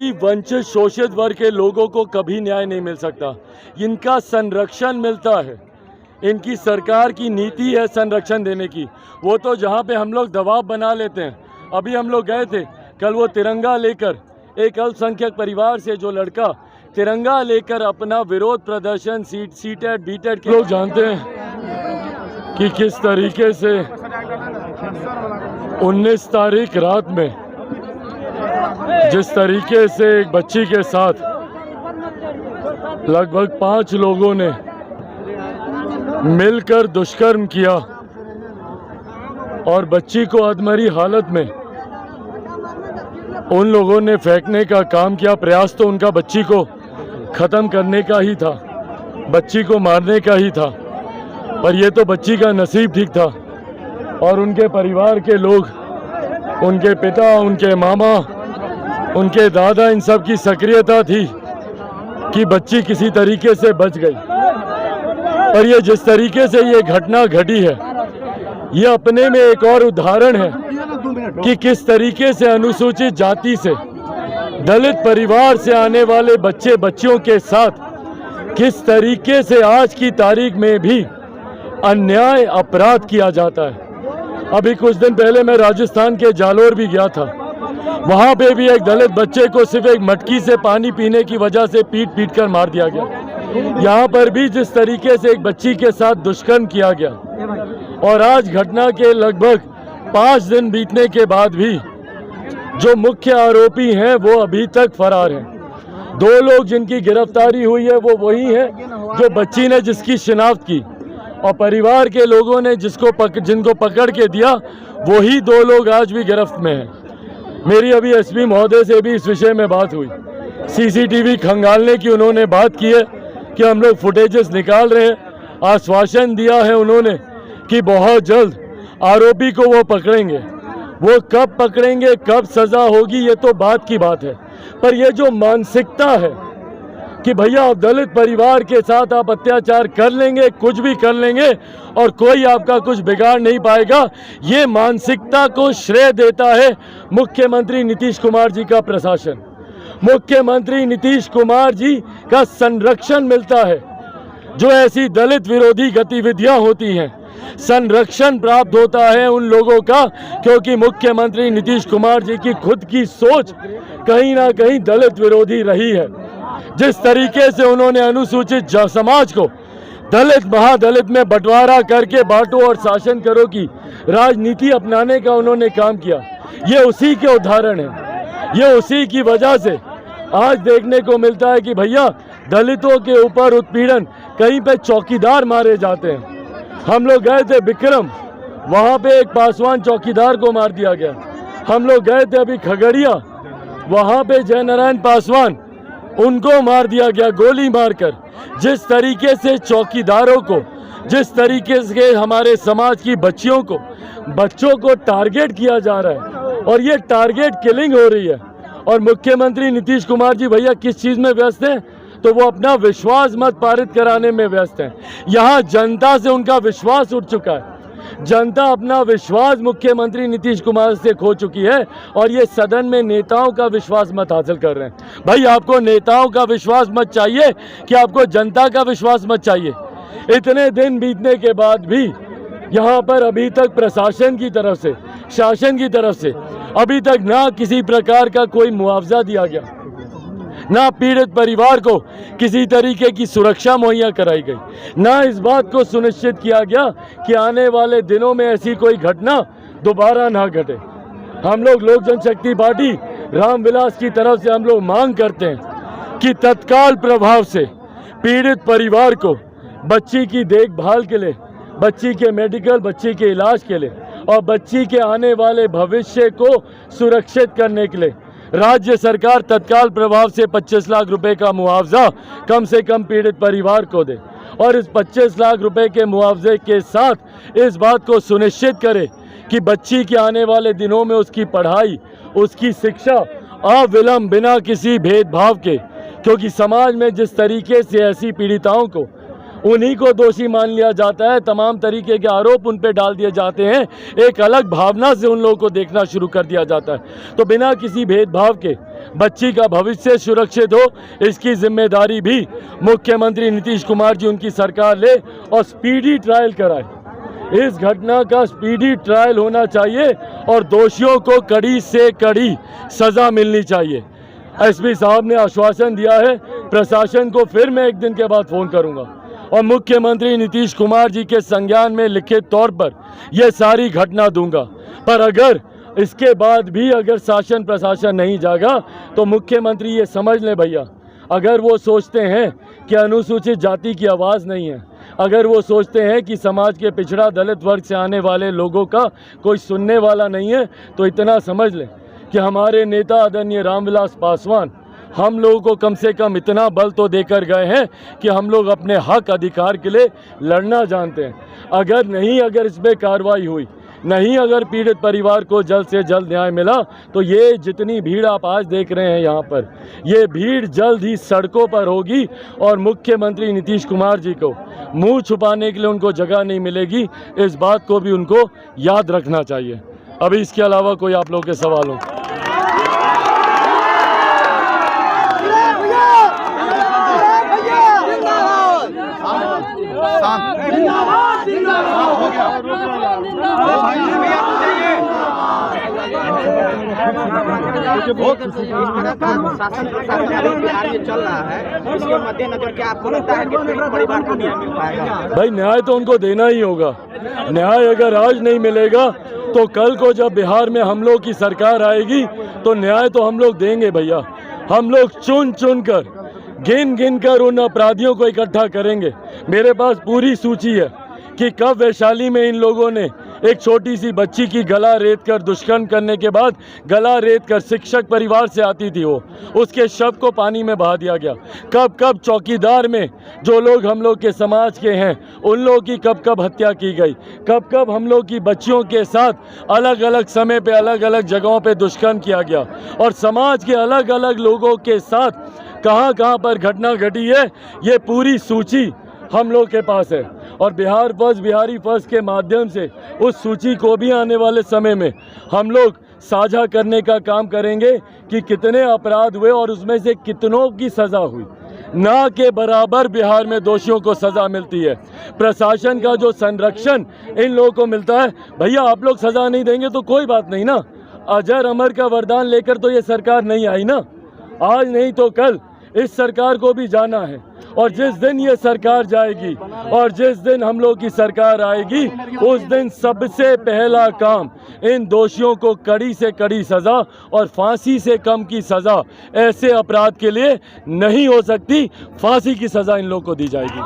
वंचित शोषित वर्ग के लोगों को कभी न्याय नहीं मिल सकता। इनका संरक्षण मिलता है, इनकी सरकार की नीति है संरक्षण देने की। वो तो जहाँ पे हम लोग दबाव बना लेते हैं। अभी हम लोग गए थे कल, वो तिरंगा लेकर, एक अल्पसंख्यक परिवार से जो लड़का तिरंगा लेकर अपना विरोध प्रदर्शन सीटेट बीटेट के लोग जानते हैं कि किस तरीके से 19 तारीख रात में जिस तरीके से एक बच्ची के साथ लगभग 5 लोगों ने मिलकर दुष्कर्म किया और बच्ची को अधमरी हालत में उन लोगों ने फेंकने का काम किया। प्रयास तो उनका बच्ची को ख़त्म करने का ही था, बच्ची को मारने का ही था, पर ये तो बच्ची का नसीब ठीक था। और उनके परिवार के लोग, उनके पिता, उनके मामा, उनके दादा, इन सब की सक्रियता थी कि बच्ची किसी तरीके से बच गई। पर ये जिस तरीके से ये घटना घटी है, ये अपने में एक और उदाहरण है कि किस तरीके से अनुसूचित जाति से, दलित परिवार से आने वाले बच्चे बच्चियों के साथ किस तरीके से आज की तारीख में भी अन्याय अपराध किया जाता है। अभी कुछ दिन पहले मैं राजस्थान के जालोर भी गया था। वहाँ पे भी एक दलित बच्चे को सिर्फ एक मटकी से पानी पीने की वजह से पीट कर मार दिया गया। यहाँ पर भी जिस तरीके से एक बच्ची के साथ दुष्कर्म किया गया, और आज घटना के लगभग 5 दिन बीतने के बाद भी जो मुख्य आरोपी हैं वो अभी तक फरार हैं। 2 लोग जिनकी गिरफ्तारी हुई है वो वही हैं जो बच्ची ने जिसकी शिनाख्त की, और परिवार के लोगों ने जिनको पकड़ के दिया, वही 2 लोग आज भी गिरफ्त में हैं। मेरी अभी एसपी महोदय से भी इस विषय में बात हुई। सीसीटीवी खंगालने की उन्होंने बात की है कि हम लोग फुटेजेस निकाल रहे हैं। आश्वासन दिया है उन्होंने कि बहुत जल्द आरोपी को वो पकड़ेंगे। वो कब पकड़ेंगे, कब सज़ा होगी, ये तो बात की बात है। पर ये जो मानसिकता है कि भैया आप दलित परिवार के साथ आप अत्याचार कर लेंगे, कुछ भी कर लेंगे और कोई आपका कुछ बिगाड़ नहीं पाएगा, ये मानसिकता को श्रेय देता है मुख्यमंत्री नीतीश कुमार जी का प्रशासन। मुख्यमंत्री नीतीश कुमार जी का संरक्षण मिलता है। जो ऐसी दलित विरोधी गतिविधियां होती हैं, संरक्षण प्राप्त होता है उन लोगों का, क्योंकि मुख्यमंत्री नीतीश कुमार जी की खुद की सोच कहीं ना कहीं दलित विरोधी रही है। जिस तरीके से उन्होंने अनुसूचित समाज को दलित महादलित में बंटवारा करके बांटो और शासन करो की राजनीति अपनाने का उन्होंने काम किया, ये उसी के उदाहरण है। ये उसी की वजह से आज देखने को मिलता है कि भैया दलितों के ऊपर उत्पीड़न, कहीं पे चौकीदार मारे जाते हैं। हम लोग गए थे विक्रम, वहाँ पे एक पासवान चौकीदार को मार दिया गया। हम लोग गए थे अभी खगड़िया, वहाँ पे जयनारायण पासवान, उनको मार दिया गया गोली मारकर। जिस तरीके से चौकीदारों को, जिस तरीके से हमारे समाज की बच्चों को टारगेट किया जा रहा है, और ये टारगेट किलिंग हो रही है। और मुख्यमंत्री नीतीश कुमार जी भैया किस चीज़ में व्यस्त हैं, तो वो अपना विश्वास मत पारित कराने में व्यस्त हैं। यहाँ जनता से उनका विश्वास उठ चुका है। जनता अपना विश्वास मुख्यमंत्री नीतीश कुमार से खो चुकी है, और ये सदन में नेताओं का विश्वास मत हासिल कर रहे हैं। भाई आपको नेताओं का विश्वास मत चाहिए कि आपको जनता का विश्वास मत चाहिए? इतने दिन बीतने के बाद भी यहाँ पर अभी तक प्रशासन की तरफ से, शासन की तरफ से अभी तक ना किसी प्रकार का कोई मुआवजा दिया गया, ना पीड़ित परिवार को किसी तरीके की सुरक्षा मुहैया कराई गई, ना इस बात को सुनिश्चित किया गया कि आने वाले दिनों में ऐसी कोई घटना दोबारा ना घटे। हम लोग लोक जनशक्ति पार्टी रामविलास की तरफ से हम लोग मांग करते हैं कि तत्काल प्रभाव से पीड़ित परिवार को बच्ची की देखभाल के लिए, बच्ची के मेडिकल, बच्ची के इलाज के लिए और बच्ची के आने वाले भविष्य को सुरक्षित करने के लिए राज्य सरकार तत्काल प्रभाव से 25 लाख रुपए का मुआवजा कम से कम पीड़ित परिवार को दे, और इस 25 लाख रुपए के मुआवजे के साथ इस बात को सुनिश्चित करे कि बच्ची के आने वाले दिनों में उसकी पढ़ाई, उसकी शिक्षा अविलंब बिना किसी भेदभाव के, क्योंकि समाज में जिस तरीके से ऐसी पीड़िताओं को उन्हीं को दोषी मान लिया जाता है, तमाम तरीके के आरोप उन पे डाल दिए जाते हैं, एक अलग भावना से उन लोगों को देखना शुरू कर दिया जाता है। तो बिना किसी भेदभाव के बच्ची का भविष्य सुरक्षित हो, इसकी जिम्मेदारी भी मुख्यमंत्री नीतीश कुमार जी, उनकी सरकार ले और स्पीडी ट्रायल कराए। इस घटना का स्पीडी ट्रायल होना चाहिए और दोषियों को कड़ी से कड़ी सजा मिलनी चाहिए। एसपी साहब ने आश्वासन दिया है, प्रशासन को फिर मैं एक दिन के बाद फ़ोन करूंगा और मुख्यमंत्री नीतीश कुमार जी के संज्ञान में लिखित तौर पर यह सारी घटना दूंगा। पर अगर इसके बाद भी अगर शासन प्रशासन नहीं जागा तो मुख्यमंत्री ये समझ लें भैया, अगर वो सोचते हैं कि अनुसूचित जाति की आवाज़ नहीं है, अगर वो सोचते हैं कि समाज के पिछड़ा दलित वर्ग से आने वाले लोगों का कोई सुनने वाला नहीं है, तो इतना समझ लें कि हमारे नेता आदरणीय रामविलास पासवान हम लोगों को कम से कम इतना बल तो देकर गए हैं कि हम लोग अपने हक अधिकार के लिए लड़ना जानते हैं। अगर इस पर कार्रवाई हुई, नहीं अगर पीड़ित परिवार को जल्द से जल्द न्याय मिला, तो ये जितनी भीड़ आप आज देख रहे हैं यहाँ पर, ये भीड़ जल्द ही सड़कों पर होगी और मुख्यमंत्री नीतीश कुमार जी को मुंह छुपाने के लिए उनको जगह नहीं मिलेगी। इस बात को भी उनको याद रखना चाहिए। अभी इसके अलावा कोई आप लोगों के सवाल हो? शासन बिहार में चल रहा है, इसके मद्देनजर क्या आपको लगता है कि परिवार को न्याय मिल पाएगा? भाई न्याय तो उनको देना ही होगा। न्याय अगर आज नहीं मिलेगा तो कल को जब बिहार में हम लोग की सरकार आएगी तो न्याय तो हम लोग देंगे भैया। हम लोग चुन चुन कर गिन कर उन अपराधियों को इकट्ठा करेंगे। मेरे पास पूरी सूची है कि कब वैशाली में इन लोगों ने एक छोटी सी बच्ची की गला रेत कर दुष्कर्म करने के बाद गला रेत कर, शिक्षक परिवार से आती थी वो, उसके शव को पानी में बहा दिया गया। कब चौकीदार में जो लोग हम लोग के समाज के हैं उन लोगों की कब हत्या की गई। कब हम लोग की बच्चियों के साथ अलग अलग समय पे अलग अलग जगहों पे दुष्कर्म किया गया। और समाज के अलग अलग लोगों के साथ कहाँ पर घटना घटी है, ये पूरी सूची हम लोग के पास है। और बिहार फर्स्ट, बिहारी फर्स्ट के माध्यम से उस सूची को भी आने वाले समय में हम लोग साझा करने का काम करेंगे कि कितने अपराध हुए और उसमें से कितनों की सज़ा हुई। ना के बराबर बिहार में दोषियों को सज़ा मिलती है। प्रशासन का जो संरक्षण इन लोगों को मिलता है, भैया आप लोग सज़ा नहीं देंगे तो कोई बात नहीं ना। अजर अमर का वरदान लेकर तो ये सरकार नहीं आई ना, आज नहीं तो कल इस सरकार को भी जाना है। और जिस दिन ये सरकार जाएगी और जिस दिन हम लोग की सरकार आएगी, उस दिन सबसे पहला काम इन दोषियों को कड़ी से कड़ी सज़ा और फांसी से कम की सज़ा ऐसे अपराध के लिए नहीं हो सकती, फांसी की सज़ा इन लोगों को दी जाएगी।